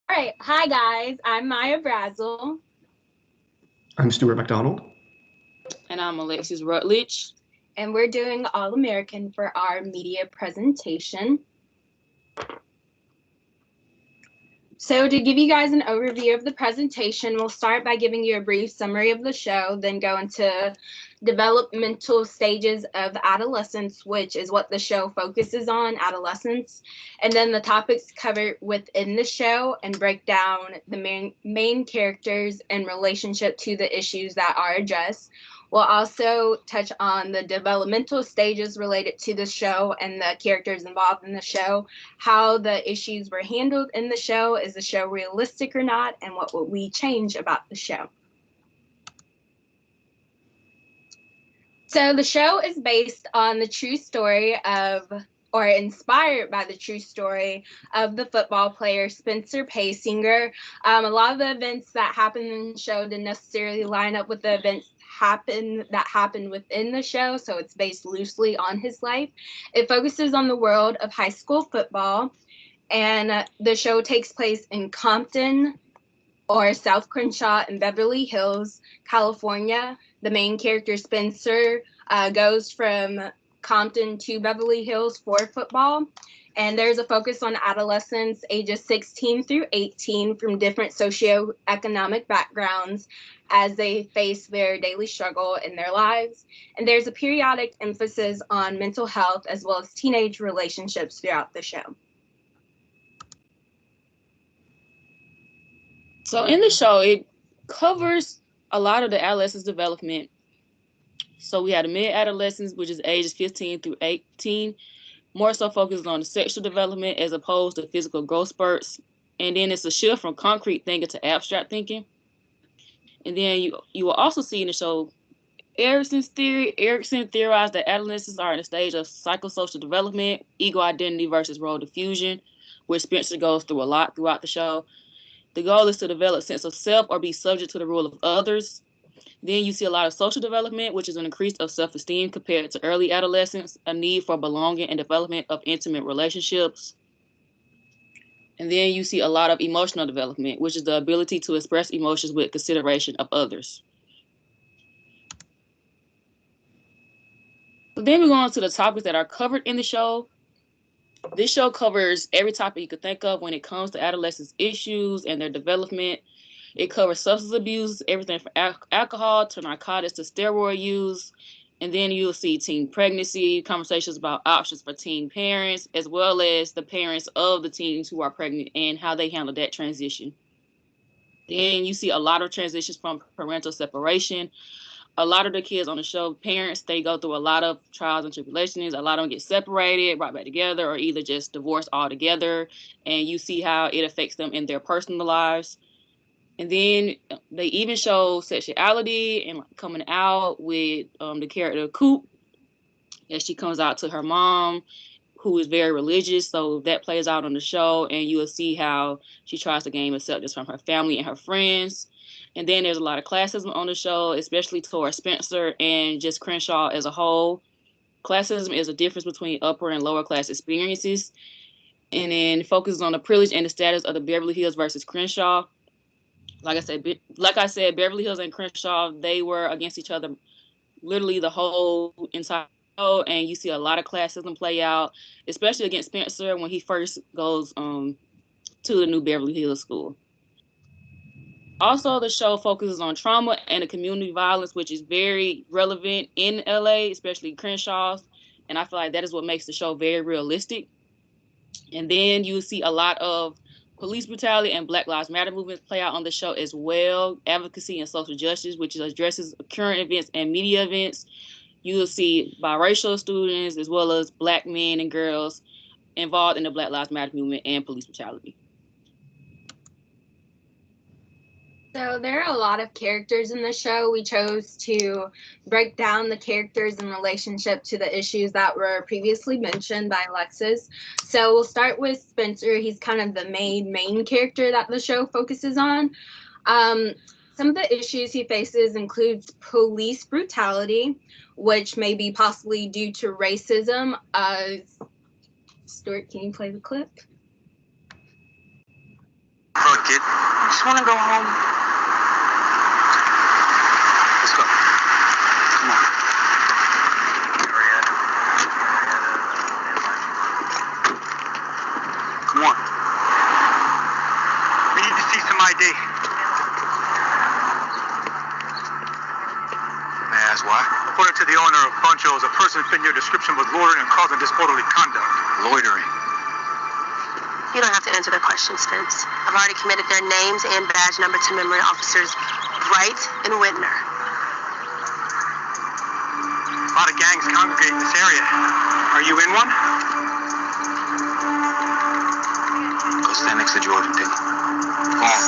All right. Hi, guys. I'm Maya Brazel. I'm Stuart McDonald. And I'm Alexis Rutledge. And we're doing All American for our media presentation. So, to give you guys an overview of the presentation, we'll start by giving you a brief summary of the show, then go into developmental stages of adolescence, which is what the show focuses on, adolescence, and then the topics covered within the show and break down the main characters in relationship to the issues that are addressed. We'll also touch on the developmental stages related to the show and the characters involved in the show, how the issues were handled in the show, is the show realistic or not, and what would we change about the show. So the show is based on the true story of, or inspired by the true story of the football player Spencer Paysinger. A lot of the events that happened in the show didn't necessarily line up with the events happened within the show, so it's based loosely on his life. It focuses on the world of high school football, and the show takes place in Compton, or South Crenshaw, in Beverly Hills, California. The main character, Spencer, goes from Compton to Beverly Hills for football. And there's a focus on adolescents ages 16 through 18 from different socioeconomic backgrounds as they face their daily struggle in their lives. And there's a periodic emphasis on mental health as well as teenage relationships throughout the show. So in the show, it covers a lot of the adolescence development. So we had the mid-adolescence, which is ages 15 through 18, more so focused on the sexual development as opposed to physical growth spurts. And then it's a shift from concrete thinking to abstract thinking. And then you will also see in the show Erickson's theory. Erickson theorized that adolescents are in a stage of psychosocial development, ego identity versus role diffusion, which Spencer goes through a lot throughout the show. The goal is to develop a sense of self or be subject to the rule of others. Then you see a lot of social development, which is an increase of self-esteem compared to early adolescence, a need for belonging and development of intimate relationships. And then you see a lot of emotional development, which is the ability to express emotions with consideration of others. So then we go on to the topics that are covered in the show. This show covers every topic you could think of when it comes to adolescents' issues and their development. It covers substance abuse, everything from alcohol to narcotics to steroid use. And then you'll see teen pregnancy, conversations about options for teen parents, as well as the parents of the teens who are pregnant and how they handle that transition. Then you see a lot of transitions from parental separation. A lot of the kids on the show, parents, they go through a lot of trials and tribulations. A lot of them get separated, brought back together, or either just divorced altogether. And you see how it affects them in their personal lives. And then they even show sexuality and coming out with the character Coop, as she comes out to her mom, who is very religious. So that plays out on the show, and you will see how she tries to gain acceptance from her family and her friends. And then there's a lot of classism on the show, especially towards Spencer and just Crenshaw as a whole. Classism is a difference between upper and lower class experiences, and then focuses on the privilege and the status of the Beverly Hills versus Crenshaw. Like I said, Beverly Hills and Crenshaw, they were against each other literally the whole entire show, and you see a lot of classism play out, especially against Spencer when he first goes to the new Beverly Hills school. Also, the show focuses on trauma and the community violence, which is very relevant in LA, especially Crenshaw's, and I feel like that is what makes the show very realistic. And then you see a lot of police brutality and Black Lives Matter movements play out on the show as well. Advocacy and social justice, which addresses current events and media events. You will see biracial students as well as Black men and girls involved in the Black Lives Matter movement and police brutality. So there are a lot of characters in the show. We chose to break down the characters in relationship to the issues that were previously mentioned by Alexis. So we'll start with Spencer. He's kind of the main character that the show focuses on. Some of the issues he faces includes police brutality, which may be possibly due to racism. Stuart, can you play the clip? kid? I just want to go home. Let's go. Come on. Come on. We need to see some ID. May I ask why? According to the owner of Buncho's, a person fit your description was loitering and causing disorderly conduct. Loitering. You don't have to answer their questions, Spence. I've already committed their names and badge number to memory, officers Wright and Whitner. A lot of gangs congregate in this area. Are you in one? Go stand next to Jordan, Dick. Go on.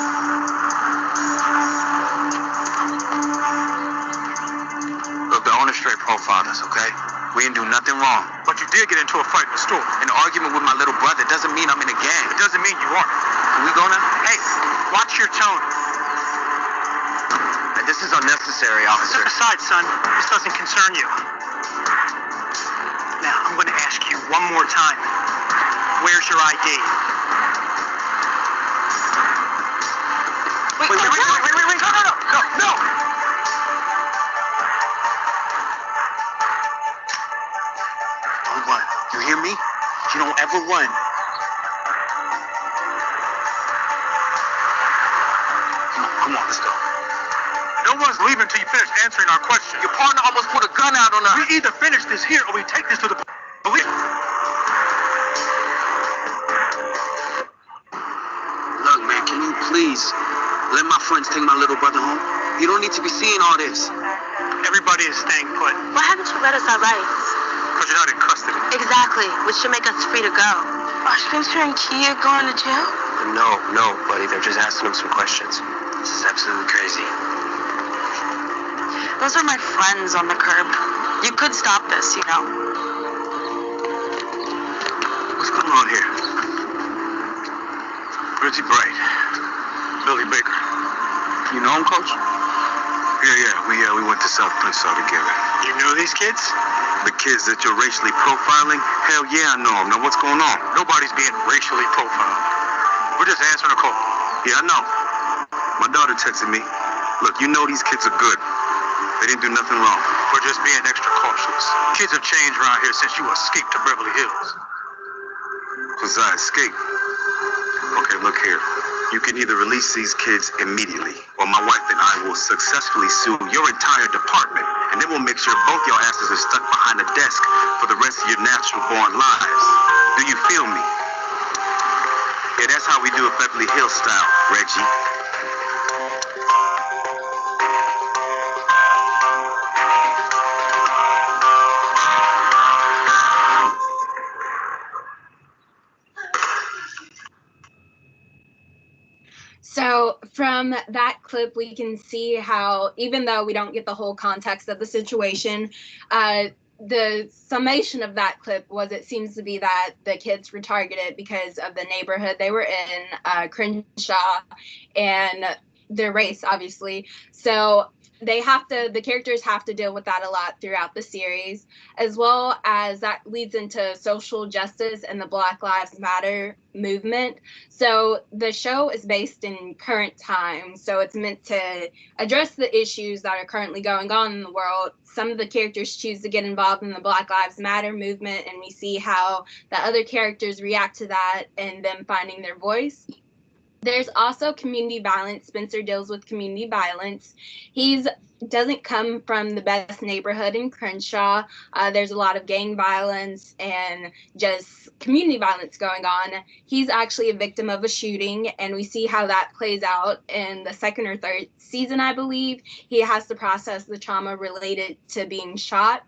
Look, the owner straight profiled us, okay? We didn't do nothing wrong. But you did get into a fight in the store. An argument with my little brother doesn't mean I'm in a gang. It doesn't mean you are. Can we go now? Hey, watch your tone. This is unnecessary, officer. Step aside, son. This doesn't concern you. Now, I'm going to ask you one more time. Where's your ID? Wait. No. Don't run. You hear me? You don't ever run. Come on, let's go. No one's leaving until you finish answering our question. Your partner almost put a gun out on us. We either finish this here or we take this to the police. Look, man, can you please let my friends take my little brother home? You don't need to be seeing all this. Everybody is staying put. Why haven't you read us our rights? Because you're not in custody. Exactly, which should make us free to go. Are Spencer and Kia going to jail? No, buddy. They're just asking him some questions. This is absolutely crazy. Those are my friends on the curb. You could stop this, you know. What's going on here? Richie Bright. Billy Baker. You know him, Coach? Yeah. We went to South Crenshaw together. You know these kids? The kids that you're racially profiling? Hell yeah, I know them. Now what's going on? Nobody's being racially profiled. We're just answering a call. Yeah, I know. My daughter texted me. Look, you know these kids are good. They didn't do nothing wrong. We're just being extra cautious. Kids have changed around here since you escaped to Beverly Hills. Was I escaped? Okay, look here. You can either release these kids immediately, or my wife and I will successfully sue your entire department, and then we'll make sure both your asses are stuck behind a desk for the rest of your natural-born lives. Do you feel me? Yeah, that's how we do it Beverly Hills style, Reggie. So from that clip, we can see how, even though we don't get the whole context of the situation, the summation of that clip was it seems to be that the kids were targeted because of the neighborhood they were in, Crenshaw, and their race, obviously. So the characters have to deal with that a lot throughout the series, as well as that leads into social justice and the Black Lives Matter movement. So the show is based in current times, so it's meant to address the issues that are currently going on in the world. Some of the characters choose to get involved in the Black Lives Matter movement, and we see how the other characters react to that and them finding their voice. There's also community violence. Spencer deals with community violence. He doesn't come from the best neighborhood in Crenshaw. There's a lot of gang violence and just community violence going on. He's actually a victim of a shooting, and we see how that plays out in the second or third season, I believe. He has to process the trauma related to being shot.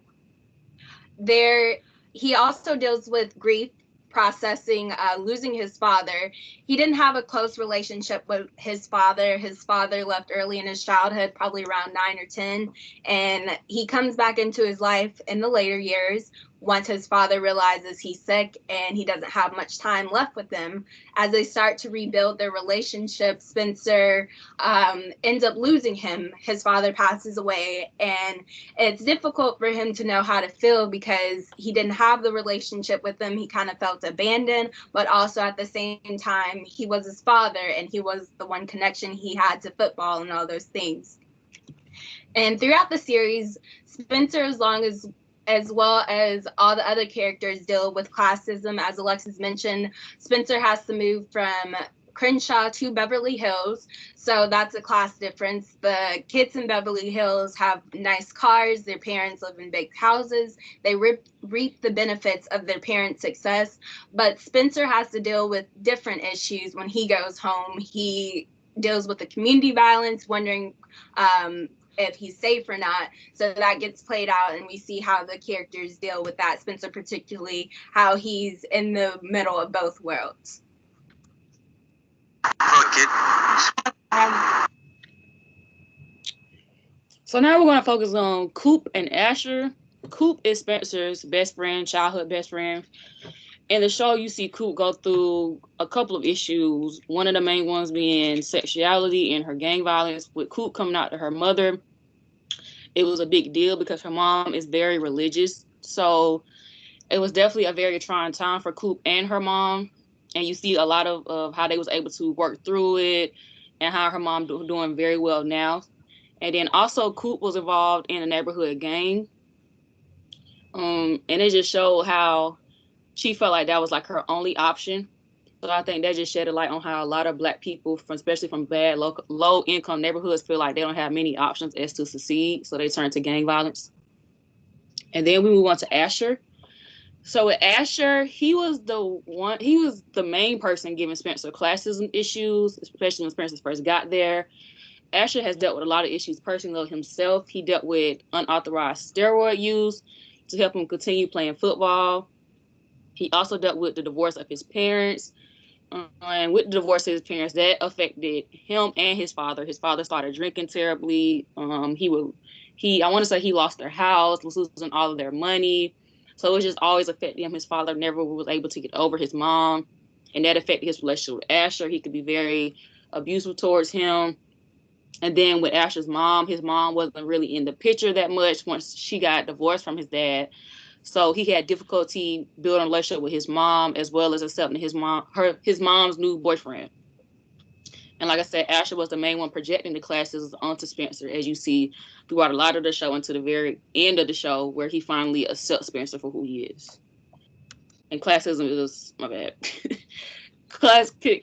He also deals with grief, processing losing his father. He didn't have a close relationship with his father. His father left early in his childhood, probably around 9 or 10, and he comes back into his life in the later years once his father realizes he's sick and he doesn't have much time left with him. As they start to rebuild their relationship, Spencer ends up losing him. His father passes away, and it's difficult for him to know how to feel because he didn't have the relationship with him. He kind of felt abandoned, but also at the same time, he was his father, and he was the one connection he had to football and all those things. And throughout the series, Spencer, as well as all the other characters, deal with classism. As Alexis mentioned, Spencer has to move from Crenshaw to Beverly Hills, so that's a class difference. The kids in Beverly Hills have nice cars, their parents live in big houses, they reap the benefits of their parents' success, but Spencer has to deal with different issues when he goes home. He deals with the community violence, wondering if he's safe or not. So that gets played out, and we see how the characters deal with that. Spencer, particularly, how he's in the middle of both worlds. So now we're going to focus on Coop and Asher. Coop is Spencer's best friend, childhood best friend. In the show, you see Coop go through a couple of issues. One of the main ones being sexuality and her gang violence. With Coop coming out to her mother, it was a big deal because her mom is very religious. So it was definitely a very trying time for Coop and her mom. And you see a lot of how they was able to work through it and how her mom doing very well now. And then also Coop was involved in a neighborhood gang. And it just showed how she felt like that was like her only option. So I think that just shed a light on how a lot of Black people, especially from bad low income neighborhoods, feel like they don't have many options as to succeed. So they turn to gang violence. And then we move on to Asher. So with Asher, he was the main person giving Spencer classism issues, especially when Spencer first got there. Asher has dealt with a lot of issues personally himself. He dealt with unauthorized steroid use to help him continue playing football. He also dealt with the divorce of his parents. And with the divorce of his parents, that affected him and his father. His father started drinking terribly. I want to say he lost their house, was losing all of their money. So it was just always affecting him. His father never was able to get over his mom, and that affected his relationship with Asher. He could be very abusive towards him. And then with Asher's mom, his mom wasn't really in the picture that much once she got divorced from his dad. So he had difficulty building a relationship with his mom, as well as accepting his mom's new boyfriend. And like I said, Asher was the main one projecting the classes onto Spencer, as you see throughout a lot of the show until the very end of the show, where he finally accepts Spencer for who he is. And classism is, my bad. Can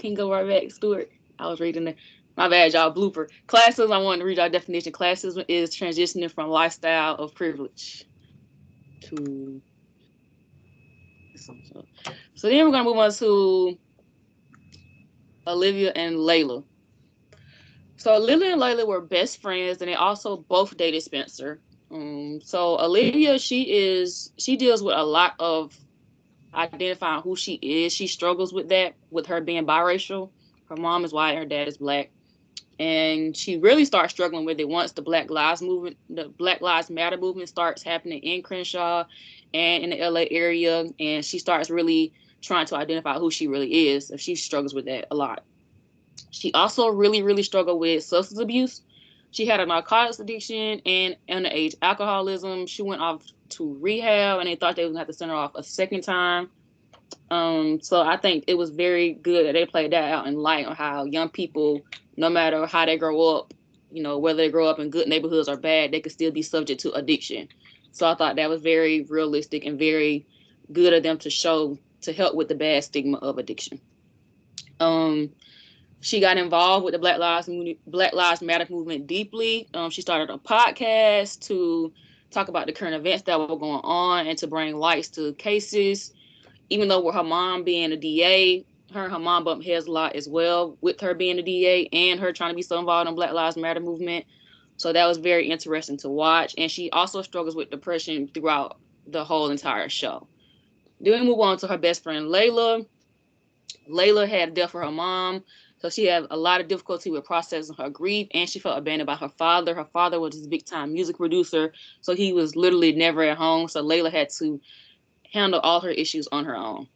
you go right back, Stuart? I was reading that. My bad, y'all. Blooper. Classism, I wanted to read our definition. Classism is transitioning from lifestyle of privilege to. So then we're going to move on to Olivia and Layla. So Olivia and Layla were best friends, and they also both dated Spencer. So Olivia, she deals with a lot of identifying who she is. She struggles with that, with her being biracial. Her mom is white, her dad is Black. And she really starts struggling with it once the Black Lives Matter movement starts happening in Crenshaw and in the LA area. And she starts really trying to identify who she really is. And she struggles with that a lot. She also really, really struggled with substance abuse. She had a narcotics addiction and underage alcoholism. She went off to rehab, and they thought they were going to have to send her off a second time. So I think it was very good that they played that out in light on how young people, no matter how they grow up, whether they grow up in good neighborhoods or bad, they could still be subject to addiction. So I thought that was very realistic and very good of them to help with the bad stigma of addiction. She got involved with the Black Lives Matter movement deeply. She started a podcast to talk about the current events that were going on and to bring lights to cases. Even though with her mom being a DA, her mom bumped heads a lot as well with her being a DA and her trying to be so involved in Black Lives Matter movement. So that was very interesting to watch. And she also struggles with depression throughout the whole entire show. Then we move on to her best friend, Layla. Layla had death for her mom. So she had a lot of difficulty with processing her grief, and she felt abandoned by her father. Her father was this big-time music producer, so he was literally never at home. So Layla had to handle all her issues on her own.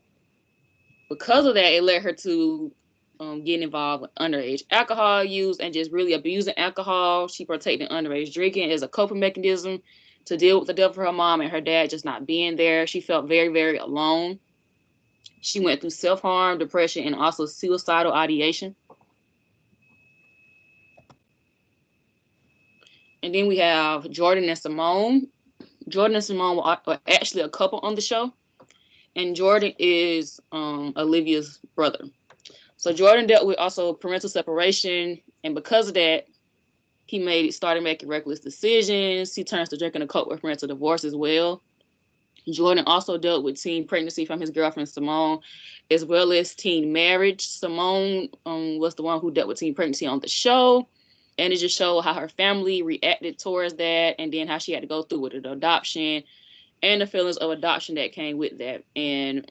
Because of that, it led her to getting involved with underage alcohol use and just really abusing alcohol. She partaked in underage drinking as a coping mechanism to deal with the death of her mom and her dad just not being there. She felt very, very alone. She went through self-harm, depression, and also suicidal ideation. And then we have Jordan and Simone. Jordan and Simone were actually a couple on the show. And Jordan is Olivia's brother. So Jordan dealt with also parental separation. And because of that, he started making reckless decisions. He turns to drinking and cope with parental divorce as well. Jordan also dealt with teen pregnancy from his girlfriend Simone, as well as teen marriage. Simone was the one who dealt with teen pregnancy on the show. And it just showed how her family reacted towards that, and then how she had to go through with the adoption and the feelings of adoption that came with that. And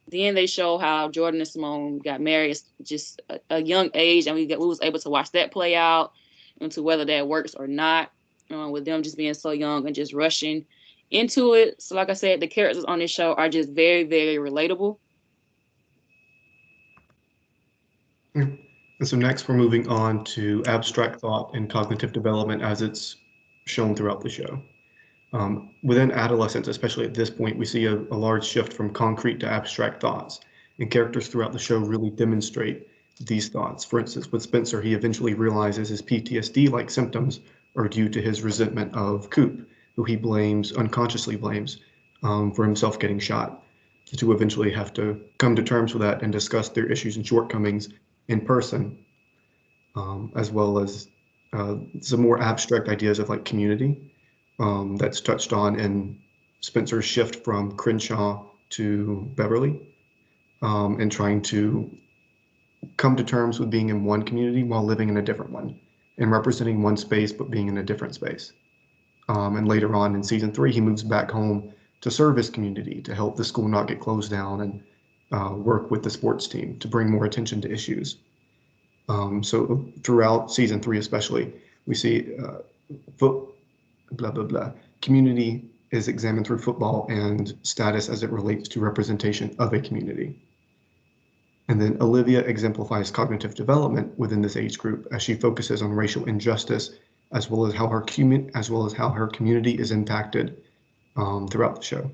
then they show how Jordan and Simone got married at just a young age, and we was able to watch that play out into whether that works or not, with them just being so young and just rushing into it. So like I said, the characters on this show are just very, very relatable. And so next we're moving on to abstract thought and cognitive development as it's shown throughout the show. Within adolescence, especially at this point, we see a large shift from concrete to abstract thoughts, and characters throughout the show really demonstrate these thoughts. For instance, with Spencer, he eventually realizes his PTSD-like symptoms are due to his resentment of Coop, who he unconsciously blames, for himself getting shot. The two eventually have to come to terms with that and discuss their issues and shortcomings in person, as well as some more abstract ideas of like community that's touched on in Spencer's shift from Crenshaw to Beverly, and trying to come to terms with being in one community while living in a different one, and representing one space but being in a different space. And later on in season 3, he moves back home to serve his community, to help the school not get closed down, and work with the sports team to bring more attention to issues. So throughout season 3 especially, we see community is examined through football and status as it relates to representation of a community. And then Olivia exemplifies cognitive development within this age group as she focuses on racial injustice, as well as how her community is impacted throughout the show.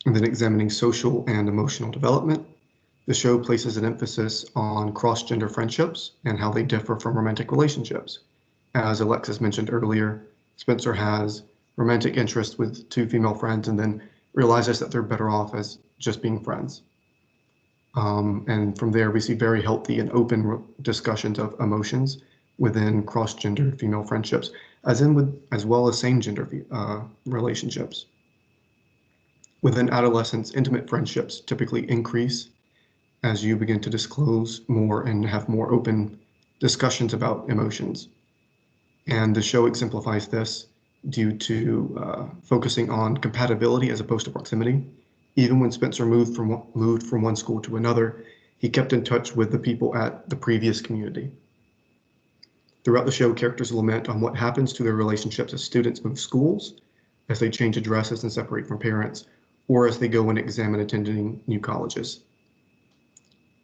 And then examining social and emotional development, the show places an emphasis on cross-gender friendships and how they differ from romantic relationships. As Alexis mentioned earlier, Spencer has romantic interest with 2 female friends and then realizes that they're better off as just being friends. And from there, we see very healthy and open discussions of emotions within cross-gender female friendships, as well as same-gender relationships. Within adolescence, intimate friendships typically increase as you begin to disclose more and have more open discussions about emotions. And the show exemplifies this due to focusing on compatibility as opposed to proximity. Even when Spencer moved from one school to another, he kept in touch with the people at the previous community. Throughout the show, characters lament on what happens to their relationships as students move schools, as they change addresses and separate from parents, or as they go and examine attending new colleges.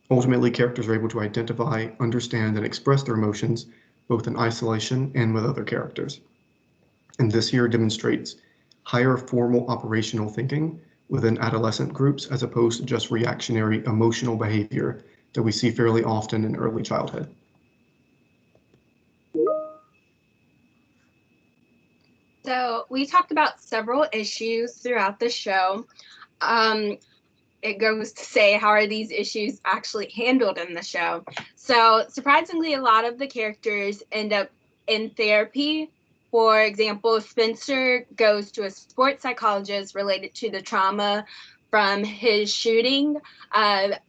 Ultimately, characters are able to identify, understand, and express their emotions, both in isolation and with other characters. And this here demonstrates higher formal operational thinking within adolescent groups, as opposed to just reactionary emotional behavior that we see fairly often in early childhood. So we talked about several issues throughout the show. It goes to say, how are these issues actually handled in the show? So surprisingly, a lot of the characters end up in therapy. For example, Spencer goes to a sports psychologist related to the trauma from his shooting.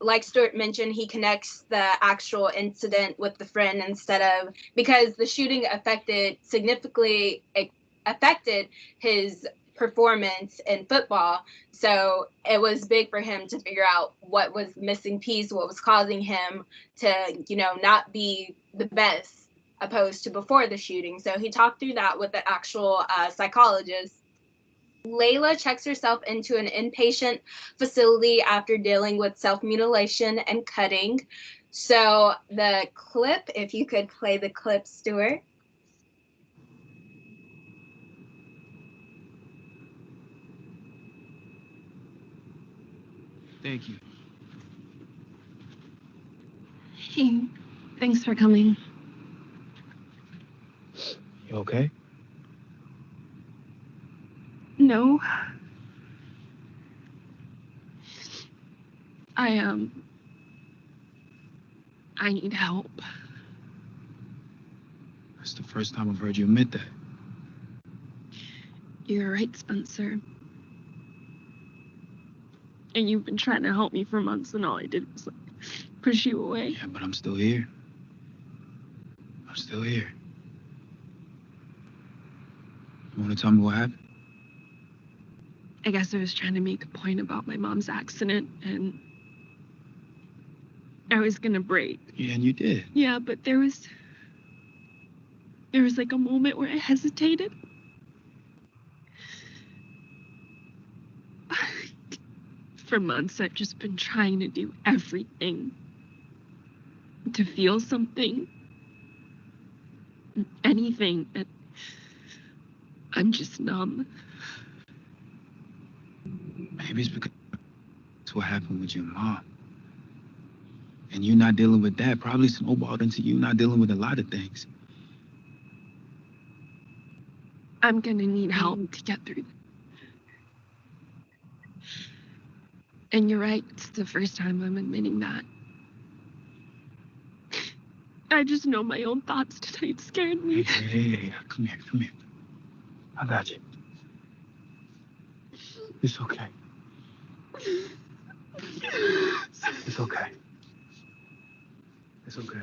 Like Stuart mentioned, he connects the actual incident with the friend because the shooting significantly affected his performance in football. So it was big for him to figure out what was missing piece, what was causing him to, not be the best opposed to before the shooting. So he talked through that with the actual psychologist. Layla checks herself into an inpatient facility after dealing with self-mutilation and cutting. So the clip, if you could play the clip, Stuart. Thank you. Hey, thanks for coming. You okay? No. I need help. That's the first time I've heard you admit that. You're right, Spencer. And you've been trying to help me for months, and all I did was push you away. Yeah, but I'm still here. I'm still here. You want to tell me what happened? I guess I was trying to make a point about my mom's accident, and I was gonna break. Yeah, and you did. Yeah, but there was like a moment where I hesitated. For months, I've just been trying to do everything to feel something, anything, and I'm just numb. Maybe it's because that's what happened with your mom. And you not dealing with that probably snowballed into you not dealing with a lot of things. I'm gonna need help to get through this. And you're right, it's the first time I'm admitting that. I just know my own thoughts tonight scared me. Hey, come here. I got you. It's okay. It's okay. It's okay.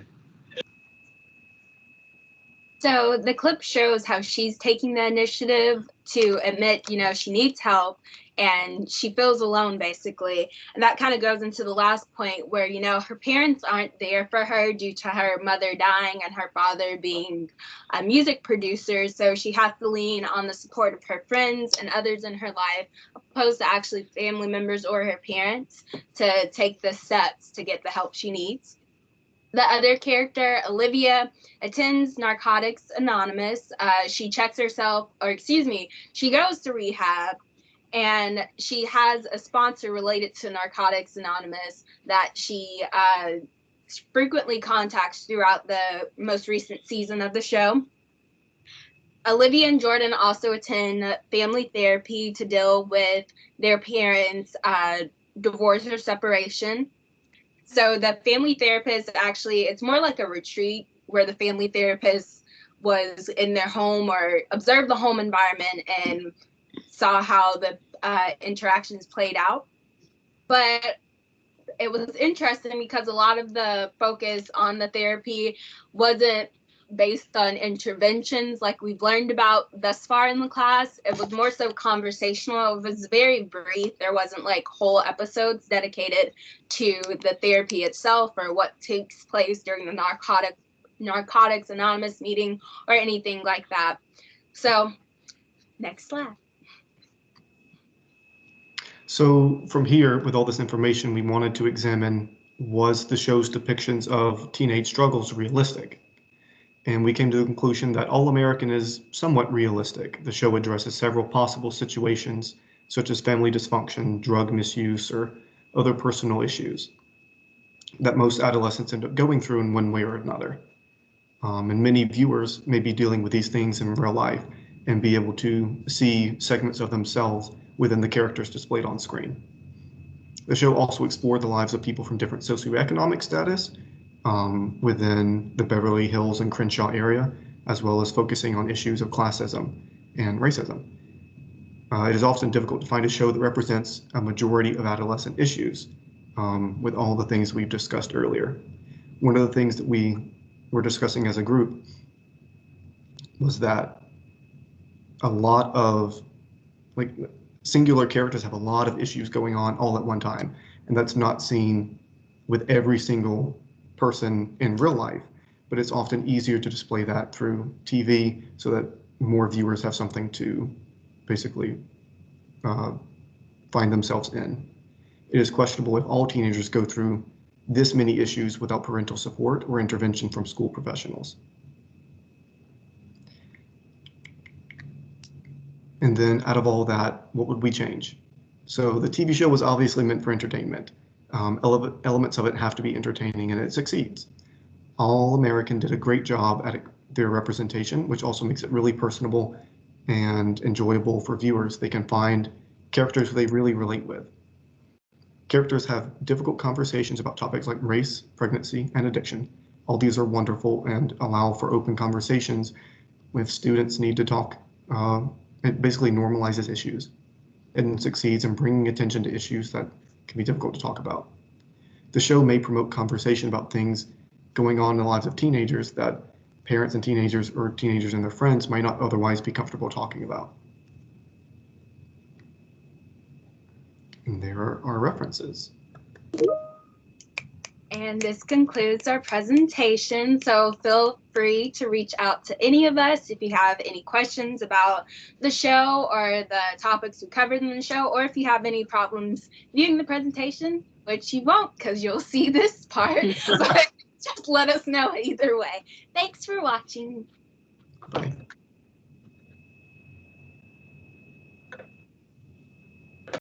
So the clip shows how she's taking the initiative to admit, she needs help and she feels alone, basically. And that kind of goes into the last point where, her parents aren't there for her due to her mother dying and her father being a music producer. So she has to lean on the support of her friends and others in her life, opposed to actually family members or her parents, to take the steps to get the help she needs. The other character, Olivia, attends Narcotics Anonymous. She checks herself, she goes to rehab, and she has a sponsor related to Narcotics Anonymous that she frequently contacts throughout the most recent season of the show. Olivia and Jordan also attend family therapy to deal with their parents' divorce or separation. So the family therapist, actually, it's more like a retreat where the family therapist was in their home or observed the home environment and saw how the interactions played out. But it was interesting because a lot of the focus on the therapy wasn't based on interventions like we've learned about thus far in the class. It was more so conversational. It was very brief. There wasn't whole episodes dedicated to the therapy itself or what takes place during the Narcotics Anonymous meeting or anything like that. So next slide. So from here, with all this information, we wanted to examine, was the show's depictions of teenage struggles realistic? And we came to the conclusion that All American is somewhat realistic. The show addresses several possible situations, such as family dysfunction, drug misuse, or other personal issues that most adolescents end up going through in one way or another. And many viewers may be dealing with these things in real life and be able to see segments of themselves within the characters displayed on screen. The show also explored the lives of people from different socioeconomic status within the Beverly Hills and Crenshaw area, as well as focusing on issues of classism and racism. It is often difficult to find a show that represents a majority of adolescent issues with all the things we've discussed earlier. One of the things that we were discussing as a group was that a lot of like singular characters have a lot of issues going on all at one time, and that's not seen with every single person in real life, but it's often easier to display that through TV so that more viewers have something to basically find themselves in. It is questionable if all teenagers go through this many issues without parental support or intervention from school professionals. And then out of all that, what would we change? So the TV show was obviously meant for entertainment. Elements of it have to be entertaining, and it succeeds. All American did a great job at their representation, which also makes it really personable and enjoyable for viewers. They can find characters they really relate with. Characters have difficult conversations about topics like race, pregnancy, and addiction. All these are wonderful and allow for open conversations if students need to talk. It basically normalizes issues and succeeds in bringing attention to issues that can be difficult to talk about. The show may promote conversation about things going on in the lives of teenagers that parents and teenagers or teenagers and their friends might not otherwise be comfortable talking about. And there are our references. And this concludes our presentation. So feel free to reach out to any of us if you have any questions about the show or the topics we covered in the show, or if you have any problems viewing the presentation, which you won't because you'll see this part. But just let us know either way. Thanks for watching. Bye.